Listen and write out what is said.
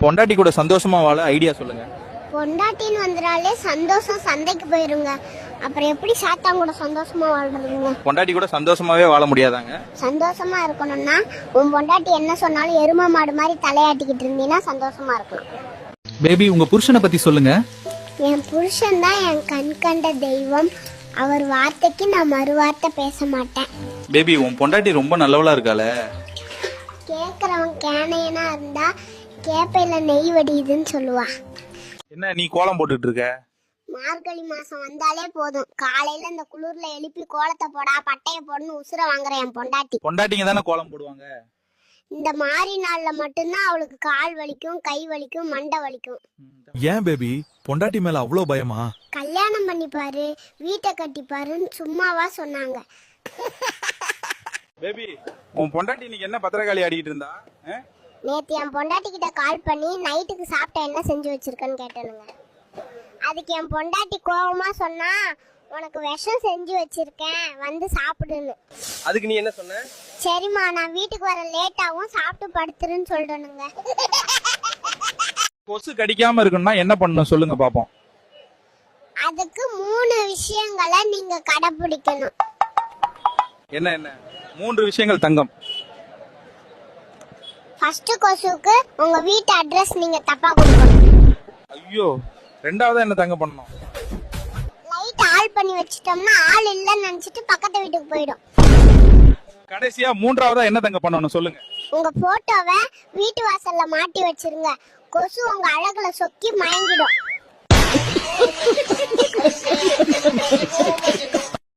பொண்டாட்டி கூட சந்தோஷமா வாழ ஐடியா சொல்லுங்க. பொண்டாட்டின்னு வந்துடாலே சந்தோஷம் சந்தைக்கு போயிருங்க. அப்புறம் எப்படி சாத்தான் கூட சந்தோஷமா வாழ்றதுங்க? பொண்டாட்டி கூட சந்தோஷமாவே வாழ முடியாதாங்க? சந்தோஷமா இருக்கணும்னா உன் பொண்டாட்டி என்ன சொன்னாலும் எருமை மாடு மாதிரி தலையாட்டிக்கிட்டு இருந்தீங்கன்னா சந்தோஷமா இருக்கலாம். பேபி, உங்க புருஷனை பத்தி சொல்லுங்க. என் புருஷன் தான் என் கண் கண்ட தெய்வம். அவர் வார்த்தைக்கு நான் மறுவார்த்தை பேச மாட்டேன். பேபி, உன் பொண்டாட்டி ரொம்ப நல்லவளா இருக்காளே. கேக்குறவன் கேனையனா இருந்தா கேப்பையில நெய் வடியுதுன்னு சொல்லுவா. என்ன நீ கோலம் போட்டுட்டு இருக்க? மார்கழி மாசம் வந்தாலே போதும், காலையில இந்த குளிர்ல எழுப்பி கோலத்தை போடா பட்டைய போடணும் உசுர வாங்குற என் பொண்டாட்டி. பொண்டாட்டிங்க தானே கோலம் போடுவாங்க. இந்த மாரி நாள்ல மட்டும்தான் அவளுக்கு கால் வலிக்கும், கை வலிக்கும், மண்டை வலிக்கும். ஏன் பேபி, பொண்டாட்டி மேல அவ்வளோ பயமா? கல்யாணம் பண்ணிப்பாரு, வீட்டை கட்டிப்பாருன்னு சும்மாவா சொன்னாங்க. பேபி, உன் பொண்டாட்டி இன்னைக்கு என்ன பத்திரகாளி ஆடிக்கிட்டு இருந்தா? நேத்து என் பொண்டாட்டி கிட்ட கால் பண்ணி நைட்டுக்கு சாப்பிட்ட என்ன செஞ்சு வச்சிருக்கன்னு கேட்டனுங்க. அதுக்கு என் பொண்டாட்டி கோவமா சொன்னா, உனக்கு விஷம் செஞ்சு வச்சிருக்கேன் வந்து சாப்பிடுன்னு. அதுக்கு நீ என்ன சொன்ன? சரிம்மா, நான் வீட்டுக்கு வர லேட் ஆகும், சாப்பிட்டு படுத்துருன்னு சொல்றேனுங்க. கொசு கடிக்காம இருக்கணும்னா என்ன பண்ணணும் சொல்லுங்க பாப்போம். அதுக்கு 3 விஷயங்களை நீங்க கடைபிடிக்கணும். என்ன என்ன 3 விஷயங்கள் தங்கம்? ஃபர்ஸ்ட், கொசுக்கு உங்க வீட்டு அட்ரஸ் நீங்க தப்பா கொடுக்கணும். ஐயோ, ரெண்டாவதா என்ன தங்கம் பண்ணணும்? லைட் ஆல் பண்ணி வச்சிட்டோம்னா ஆள் இல்லன்னு நினைச்சிட்டு பக்கத்து வீட்டுக்கு போயிடும். கடைசியா 3ஆவதா என்ன தங்கம் பண்ணணும் சொல்லுங்க. உங்க போட்டோவை வீட்டு வாசல்ல மாட்டி வச்சிருங்க. கொசு உங்க அழகுல சொக்கி மயங்கிடும்.